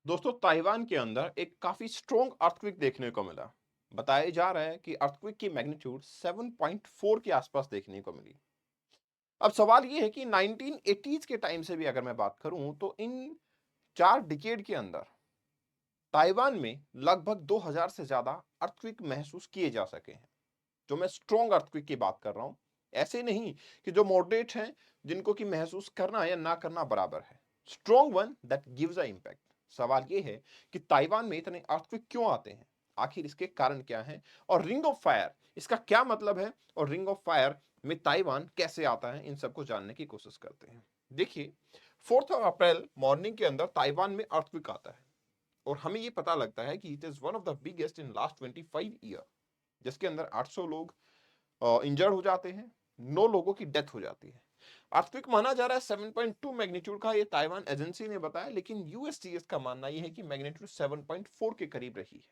दोस्तों ताइवान के अंदर एक काफी स्ट्रॉन्ग अर्थक्वेक देखने को मिला। बताया जा रहा है कि अर्थक्वेक की मैग्नीट्यूड 7.4 के आसपास देखने को मिली। अब सवाल ये है कि 1980s के टाइम से भी अगर मैं बात करूं तो इन 4 डिकेड के अंदर ताइवान में लगभग 2000 से ज्यादा अर्थक्वेक महसूस किए जा सके हैं। जो मैं स्ट्रॉन्ग अर्थक्वेक की बात कर रहा हूं, ऐसे नहीं कि जो मॉडरेट हैं, जिनको कि महसूस करना या ना करना बराबर है। Strong one that gives a impact. सवाल यह है कि ताइवान में इतने अर्थक्वेक क्यों आते हैं, आखिर इसके कारण क्या हैं, और रिंग ऑफ फायर इसका क्या मतलब है, और रिंग ऑफ फायर में ताइवान कैसे आता है, इन सबको जानने की कोशिश करते हैं। देखिए, 4 अप्रैल मॉर्निंग के अंदर ताइवान में अर्थक्वेक आता है और हमें यह पता लगता है कि it is one of the biggest in last 25 year, जिसके अंदर 800 लोग इंजर्ड हो जाते हैं, 9 लोगों की डेथ हो जाती है। अर्थक्वेक माना जा रहा है 7.2 मैग्नीट्यूड का, ये ताइवान एजेंसी ने बताया, लेकिन यूएसजीएस का मानना यह है कि मैग्नीट्यूड 7.4 के करीब रही है।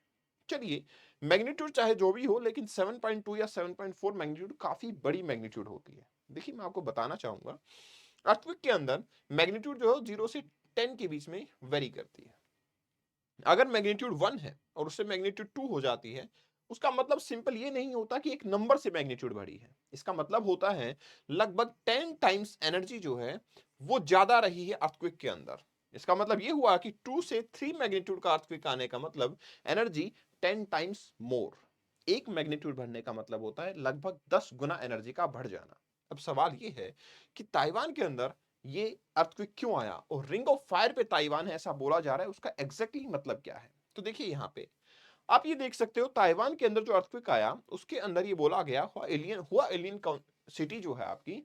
चलिए, मैग्नीट्यूड चाहे जो भी हो, लेकिन 7.2 या 7.4 मैग्नीट्यूड काफी बड़ी मैग्नीट्यूड होती है। देखिए, मैं आपको बताना चाहूंगा, अर्थक्वेक के अंदर मैग्नीट्यूड जो है 0 से 10 के बीच में वेरी करती है। अगर मैग्नीट्यूड 1 है और उससे मैग्नीट्यूड 2 हो जाती है, उसका मतलब सिंपल ये नहीं होता कि एक नंबर से मैग्नीट्यूड बढ़ी है। इसका मतलब होता है लगभग 10 टाइम्स एनर्जी जो है वो ज्यादा रही है अर्थक्वेक के अंदर। इसका मतलब ये हुआ कि 2 से 3 मैग्नीट्यूड का अर्थक्वेक आने का मतलब एनर्जी 10 टाइम्स मोर। एक मैग्नीट्यूड बढ़ने का मतलब होता है लगभग 10 गुना एनर्जी का बढ़ जाना। अब सवाल ये है कि ताइवान के अंदर ये अर्थक्वेक क्यों आया, और रिंग ऑफ फायर पे ताइवान है ऐसा बोला जा रहा है, उसका एग्जैक्टली मतलब क्या है। तो देखिए, यहाँ पे आप ये देख सकते हो, ताइवान के अंदर जो अर्थक्वेक आया उसके अंदर ये बोला गया हुआ एलियन सिटी जो है आपकी,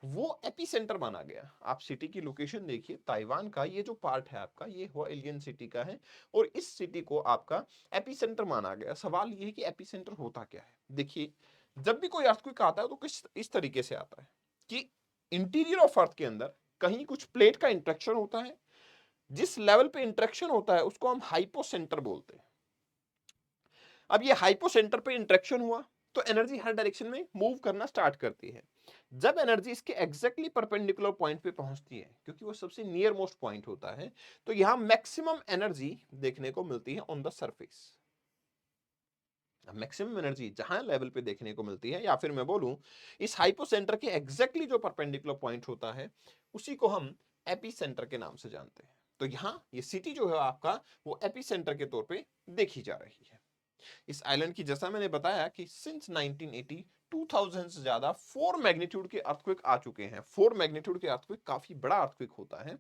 वो एपिसेंटर माना गया। आप सिटी की लोकेशन देखिए, ताइवान का ये जो पार्ट है आपका, ये हुआ एलियन सिटी का है, और इस सिटी को आपका एपिसेंटर माना गया। सवाल ये है कि एपिसेंटर होता क्या है। देखिए, जब भी कोई अर्थक्वेक आता है तो किस इस तरीके से आता है कि इंटीरियर ऑफ अर्थ के अंदर कहीं कुछ प्लेट का इंटरेक्शन होता है। जिस लेवल पे इंटरेक्शन होता है उसको हम हाइपोसेंटर बोलते हैं। अब ये हाइपोसेंटर पे इंटरेक्शन हुआ तो एनर्जी हर डायरेक्शन में मूव करना स्टार्ट करती है। जब एनर्जी इसके एग्जैक्टली परपेंडिकुलर पॉइंट पे पहुंचती है, क्योंकि वो सबसे नियर मोस्ट पॉइंट होता है, तो यहां मैक्सिमम एनर्जी देखने को मिलती है on the surface. Maximum energy जहां लेवल पे देखने को मिलती है, या फिर मैं बोलूं इस हाइपोसेंटर के एग्जैक्टली जो परपेंडिकुलर पॉइंट होता है, उसी को हम एपीसेंटर के नाम से जानते हैं। तो यहां ये सिटी जो है आपका, वो एपीसेंटर के तौर पे देखी जा रही है। इस आइलैंड की, जैसा मैंने बताया कि सिंस 1980 2000 से ज्यादा 4 मैग्नीट्यूड के अर्थक्वेक आ चुके हैं। 4 मैग्नीट्यूड के अर्थक्वेक काफी बड़ा अर्थक्वेक होता है,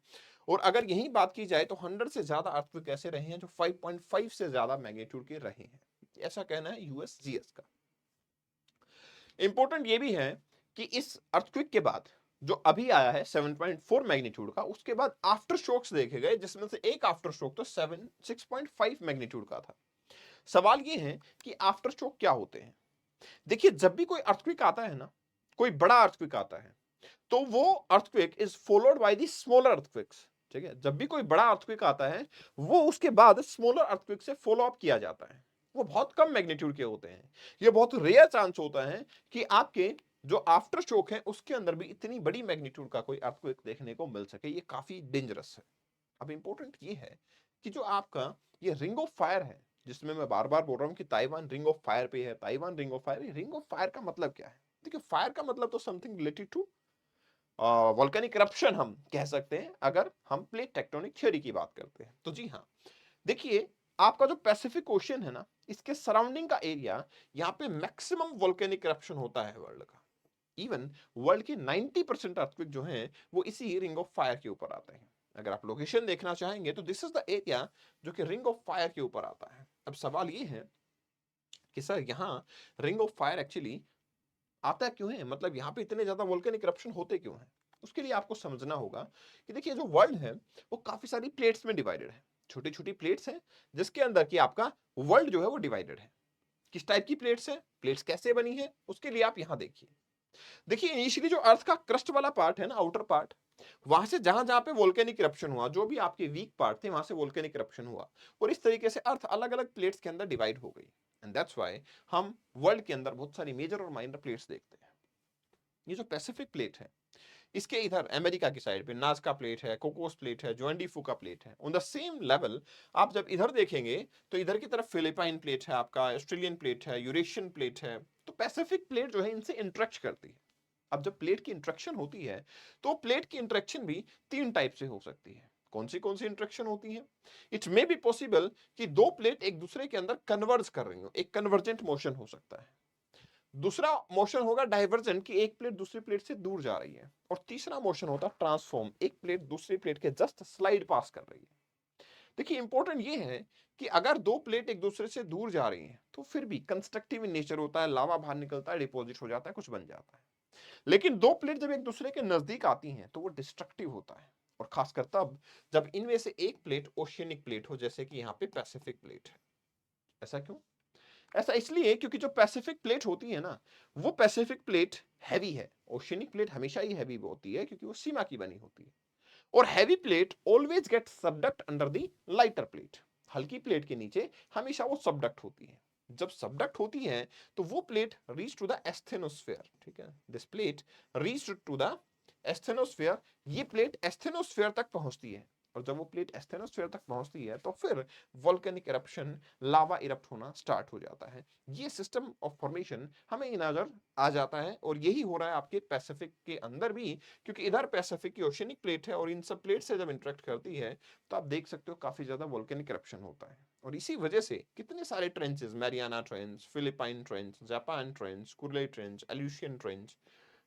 और अगर यही बात की जाए तो 100 से ज्यादा अर्थक्वेक ऐसे रहे हैं जो 5.5 से ज्यादा मैग्नीट्यूड के रहे हैं। ऐसा कहना है यूएसजीएस का। इंपॉर्टेंट ये भी है कि इस अर्थक्वेक के बाद जो अभी आया है 7.4 मैग्नीट्यूड का, उसके बाद आफ्टर शॉक्स देखे गए, जिसमें से एक आफ्टर शॉक तो 6.5 मैग्नीट्यूड का था। सवाल ये है कि आफ्टर शॉक क्या होते हैं। देखिए, जब भी कोई अर्थक्वेक आता है ना, कोई बड़ा अर्थक्वेक आता है, तो वो earthquake is followed by the smaller earthquakes. ठीक है, जब भी कोई बड़ा अर्थक्वेक आता है, वो उसके बाद स्मॉलर अर्थक्वेक से फॉलो अप किया जाता है। वो बहुत कम मैग्नीट्यूड के होते हैं। ये बहुत रेयर चांस होता है कि आपके जो आफ्टर शॉक है उसके अंदर भी इतनी बड़ी मैग्नीट्यूड का कोई अर्थक्वेक देखने को मिल सके। ये काफी डेंजरस है। अब इंपॉर्टेंट ये है कि जो आपका ये रिंग ऑफ फायर है, जिसमें मैं बार बार बोल रहा हूं कि ताइवान रिंग ऑफ फायर पे है, Taiwan ring of fire. Ring of fire का मतलब क्या है? देखिए, फायर का मतलब तो something related to volcanic corruption हम कह सकते हैं, अगर हम प्लेट टेक्टोनिक थ्योरी की बात करते हैं। तो जी हाँ, देखिए, आपका जो पैसिफिक ओशियन है ना, इसके सराउंडिंग का एरिया, यहाँ पे मैक्सिमम वोल्केनिक करप्शन होता है वर्ल्ड का। इवन वर्ल्ड के 90% अर्थक्वेक जो हैं वो इसी रिंग ऑफ फायर के ऊपर आते हैं। अगर आप लोकेशन देखना चाहेंगे तो दिस इज द एरिया जो कि रिंग ऑफ फायर के ऊपर आता है। अब सवाल ये है कि सर, यहाँ रिंग ऑफ फायर एक्चुअली आता क्यों है, मतलब यहाँ पे इतने ज्यादा वोल्केनिक इरप्शन होते क्यों हैं? उसके लिए आपको समझना होगा कि देखिए, जो वर्ल्ड है वो काफी सारी प्लेट्स में डिवाइडेड है। छोटी छोटी प्लेट्स हैं जिसके अंदर की आपका वर्ल्ड जो है वो डिवाइडेड है। किस टाइप की प्लेट्स है, प्लेट्स कैसे बनी है, उसके लिए आप यहां देखिए। देखिए, इनिशियली जो अर्थ का क्रस्ट वाला पार्ट है ना, आउटर पार्ट, वहां से जहां जहां पे वोल्केनिक इरप्शन हुआ, जो भी आपके वीक पार्ट थे वहां से वोल्केनिक इरप्शन हुआ, और इस तरीके से अर्थ अलग अलग प्लेट्स के अंदर डिवाइड हो गई। एंड दैट्स व्हाई हम वर्ल्ड के अंदर बहुत सारी मेजर और माइनर प्लेट्स देखते हैं। ये जो पैसिफिक प्लेट है, इसके इधर अमेरिका की साइड पे नाज़का प्लेट है, कोकोस प्लेट है, जोएंडी फूका प्लेट है। ऑन द सेम लेवल आप जब इधर देखेंगे तो इधर की तरफ फिलिपाइन प्लेट है, आपका ऑस्ट्रेलियन प्लेट है, यूरेशियन प्लेट है। तो पैसिफिक प्लेट जो है इनसे इंटरेक्ट करती है। अब जब प्लेट की इंटरेक्शन होती है तो प्लेट की इंटरेक्शन भी तीन टाइप से हो सकती है। कौन सी इंटरेक्शन होती है? इट मे बी पॉसिबल कि दो प्लेट एक दूसरे के अंदर कन्वर्ज कर रही हो, एक कन्वर्जेंट मोशन हो सकता है। दूसरा मोशन होगा डाइवर्जेंट, कि एक प्लेट दूसरी प्लेट से दूर जा रही है। और तीसरा मोशन होता है ट्रांसफॉर्म, एक प्लेट दूसरी प्लेट के जस्ट स्लाइड पास कर रही है। देखिए इंपॉर्टेंट ये है कि अगर दो प्लेट एक दूसरे से दूर जा रही हैं तो फिर भी कंस्ट्रक्टिव इन नेचर होता है, लावा बाहर निकलता है, डिपॉजिट हो जाता है, कुछ बन जाता है। लेकिन दो प्लेट जब एक दूसरे के नजदीक आती हैं तो वो डिस्ट्रक्टिव होता है, और खासकर तब जब इनमें से एक प्लेट ओशियनिक प्लेट हो, जैसे कि यहाँ पे पैसिफिक प्लेट है। ऐसा क्यों? ऐसा इसलिए क्योंकि जो पैसिफिक प्लेट होती है ना, वो पैसिफिक प्लेट हैवी है। ओशियनिक प्लेट हमेशा ही हैवी होती है क्योंकि वो सीमा की बनी होती है। और heavy plate always get subduct under the lighter plate. हल्की प्लेट के नीचे हमेशा वो सबडक्ट होती है। जब सबडक्ट होती है तो वो plate reach to the asthenosphere. ठीक है, this plate reach to the asthenosphere. ये प्लेट एस्थेनोस्फेयर तक पहुंचती है। और जब वो प्लेट एस्थेनोस्फेयर तक पहुंचती है तो फिर वोल्केनिक इरप्शन, लावा इरप्ट होना स्टार्ट हो जाता है। ये सिस्टम ऑफ फॉर्मेशन हमें नजर आ जाता है, और यही हो रहा है आपके पैसिफिक के अंदर भी। क्योंकि इधर पैसिफिक की ओशियनिक प्लेट है, और इन सब प्लेट से जब इंटरेक्ट करती है तो आप देख सकते हो काफी ज्यादा वोल्केनिक इरप्शन होता है। और इसी वजह से कितने सारे trenches, Mariana trench, Philippine trench, Japan trench, Kurile trench, Aleutian trench,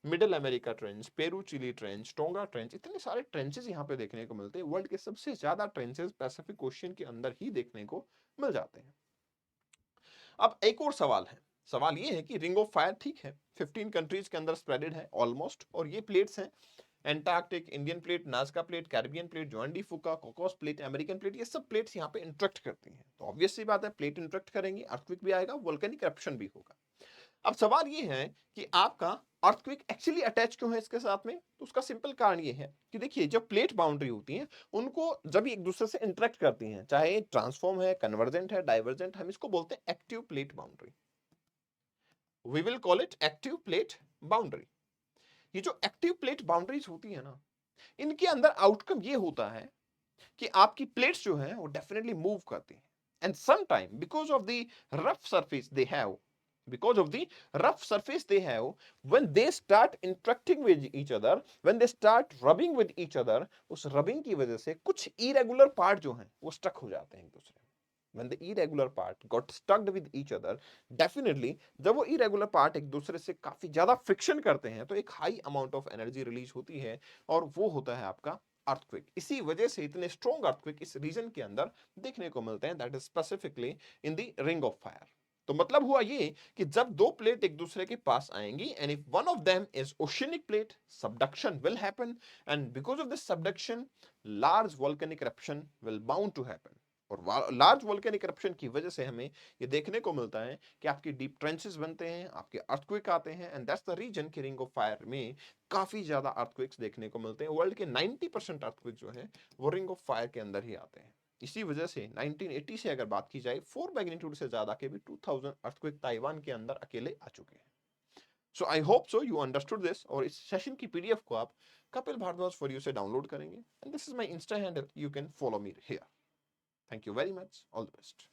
middle America trench, Peru Chile trench, Tonga trench, इतने सारे ट्रेंचेस यहाँ पे देखने को मिलते हैं। वर्ल्ड के सबसे ज्यादा ट्रेंचेस पैसिफिक ओशियन के अंदर ही देखने को मिल जाते हैं। अब एक और सवाल है। सवाल ये है कि रिंग ऑफ फायर ठीक है 15 कंट्रीज के अंदर स्प्रेडेड है ऑलमोस्ट, और ये प्लेट्स हैं Antarctic, Indian plate, Nazca plate, Caribbean plate, Juan de Fuca, Cocos plate, American plate, ये सब प्लेट्स यहाँ पे इंटरेक्ट करती हैं। तो ऑब्वियस सी बात है, प्लेट इंटरेक्ट करेंगी, अर्थक्वेक भी आएगा, वोल्केनिक इरप्शन भी होगा। अब सवाल ये है कि आपका अर्थक्वेक एक्चुअली अटैच क्यों है इसके साथ में? तो उसका सिंपल कारण ये है कि देखिए जब प्लेट बाउंड्री होती है, उनको जब एक दूसरे से इंटरेक्ट करती हैं, चाहे ट्रांसफॉर्म है, कन्वर्जेंट है, डाइवर्जेंट, हम इसको बोलते हैं active plate boundary. We will call it active plate boundary. ये जो एक्टिव प्लेट बाउंड्रीज होती है ना, इनके अंदर आउटकम ये होता है कि आपकी प्लेट्स जो है वो डेफिनेटली मूव करती हैं। And some time because of the rough surface they have, because of the rough surface they have, when they start interacting with each other, when they start rubbing with each other, उस rubbing की वजह से कुछ irregular part जो हैं वो stuck हो जाते हैं एक दूसरे में। When the irregular part got stuck with each other, definitely जब वो irregular part एक दूसरे से काफी ज्यादा friction करते हैं तो एक high amount of energy release होती है, और वो होता है आपका अर्थक्वेक। इसी वजह से इतने स्ट्रॉन्ग अर्थक्वेक इस रीजन के अंदर देखने को मिलते हैं, that is specifically in the ring of fire. तो मतलब हुआ ये कि जब दो प्लेट एक दूसरे के पास आएंगी, and if one of them is oceanic plate, subduction will happen, and because of this subduction large volcanic eruption will bound to happen. और लार्ज वोल्केनिक इरप्शन की वजह से हमें ये देखने को मिलता है कि आपके डीप ट्रेंचेस बनते हैं, आपके अर्थक्वेक आते हैं, एंड दैट्स द रीजन कि रिंग ऑफ फायर में काफी ज्यादा अर्थक्वेक्स देखने को मिलते हैं। वर्ल्ड के 90% अर्थक्वेक जो है वो रिंग ऑफ फायर के अंदर ही आते हैं। इसी वजह से 1980 से अगर बात की जाए, 4 मैग्नीट्यूड से ज्यादा के भी 2000 अर्थक्वेक ताइवान के अंदर अकेले आ चुके हैं। So I hope so you understood this, और इस सेशन की पीडीएफ को आप कपिल भारद्वाज फॉर यू से डाउनलोड करेंगे, and this is my insta handle, you can follow me here. Thank you very much, all the best.